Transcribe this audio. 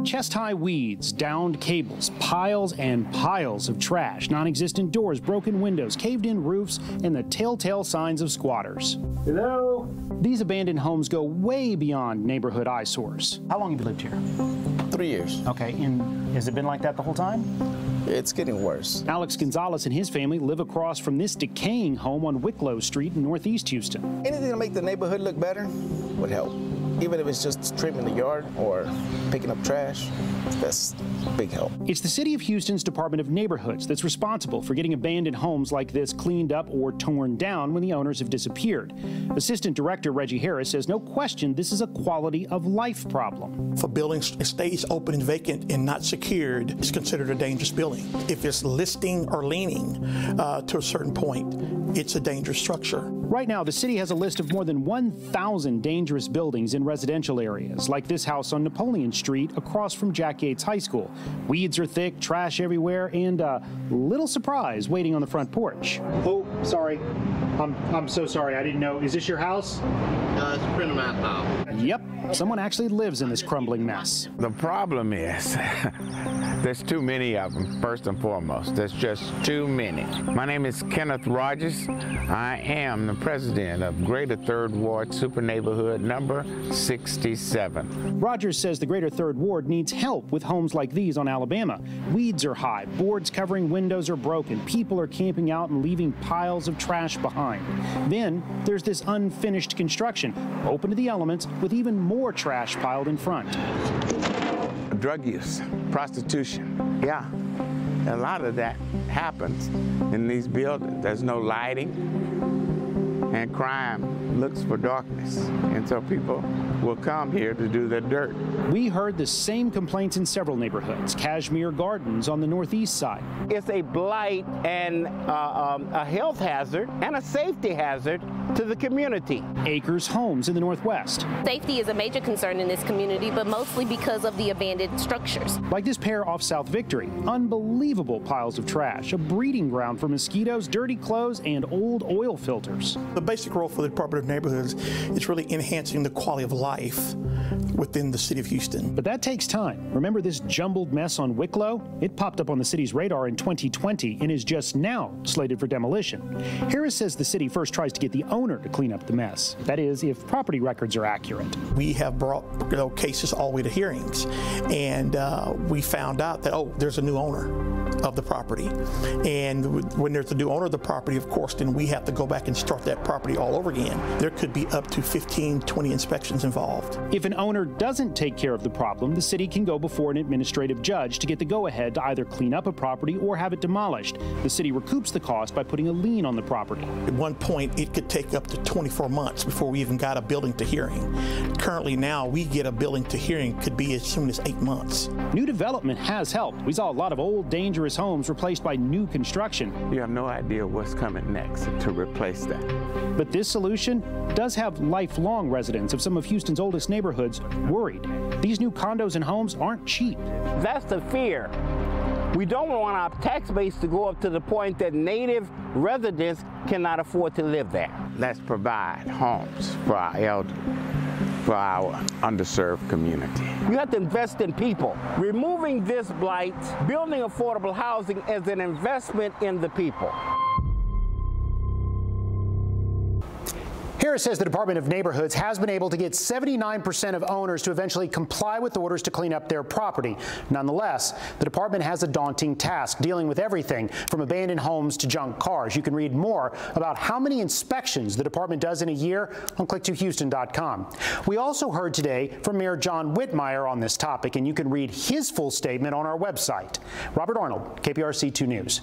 Chest-high weeds, downed cables, piles and piles of trash, non-existent doors, broken windows, caved-in roofs, and the telltale signs of squatters. Hello? These abandoned homes go way beyond neighborhood eyesores. How long have you lived here? 3 years. Okay, and has it been like that the whole time? It's getting worse. Alex Gonzalez and his family live across from this decaying home on Wicklow Street in Northeast Houston. Anything to make the neighborhood look better would help. Even if it's just trimming the yard or picking up trash, that's big help. It's the City of Houston's Department of Neighborhoods that's responsible for getting abandoned homes like this cleaned up or torn down when the owners have disappeared. Assistant Director Reggie Harris says no question this is a quality of life problem. If a building stays open and vacant and not secured, it's considered a dangerous building. If it's listing or leaning to a certain point, it's a dangerous structure. Right now, the city has a list of more than 1,000 dangerous buildings in residential areas, like this house on Napoleon Street across from Jack Yates High School. Weeds are thick, trash everywhere, and a little surprise waiting on the front porch. Oh, sorry. I'm so sorry. I didn't know. Is this your house? It's a friend of mine's house. Yep. Someone actually lives in this crumbling mess. The problem is there's too many of them, first and foremost. There's just too many. My name is Kenneth Rogers. I am the president of Greater Third Ward Super Neighborhood number 67. Rogers says the Greater Third Ward needs help with homes like these on Alabama. Weeds are high, boards covering windows are broken, people are camping out and leaving piles of trash behind. Then there's this unfinished construction, open to the elements, with even more trash piled in front. Drug use, prostitution, yeah. A lot of that happens in these buildings. There's no lighting, and crime looks for darkness. And so people will come here to do their dirt. We heard the same complaints in several neighborhoods. Cashmere Gardens on the northeast side. It's a blight and a health hazard and a safety hazard to the community. Acres Homes in the northwest. Safety is a major concern in this community, but mostly because of the abandoned structures. Like this pair off South Victory. Unbelievable piles of trash, a breeding ground for mosquitoes, dirty clothes, and old oil filters. The basic role for the Department of Neighborhoods is really enhancing the quality of life within the city of Houston. But that takes time. Remember this jumbled mess on Wicklow? It popped up on the city's radar in 2020 and is just now slated for demolition. Harris says the city first tries to get the owner to clean up the mess. That is, if property records are accurate. We have brought cases all the way to hearings, and we found out that, oh, there's a new owner of the property. And when there's a new owner of the property, of course, then we have to go back and start that property all over again. There could be up to 15, 20 inspections involved. If an owner doesn't take care of the problem, the city can go before an administrative judge to get the go-ahead to either clean up a property or have it demolished. The city recoups the cost by putting a lien on the property. At one point, it could take up to 24 months before we even got a building to hearing. Currently now, we get a building to hearing could be as soon as 8 months. New development has helped. We saw a lot of old, dangerous homes replaced by new construction. You have no idea what's coming next to replace that. But this solution does have lifelong residents of some of Houston's oldest neighborhoods worried. These new condos and homes aren't cheap. That's the fear. We don't want our tax base to go up to the point that native residents cannot afford to live there. Let's provide homes for our elderly, for our underserved community. You have to invest in people. Removing this blight, building affordable housing is an investment in the people. Harris says the Department of Neighborhoods has been able to get 79% of owners to eventually comply with orders to clean up their property. Nonetheless, the department has a daunting task dealing with everything from abandoned homes to junk cars. You can read more about how many inspections the department does in a year on click2houston.com. We also heard today from Mayor John Whitmire on this topic, and you can read his full statement on our website. Robert Arnold, KPRC 2 News.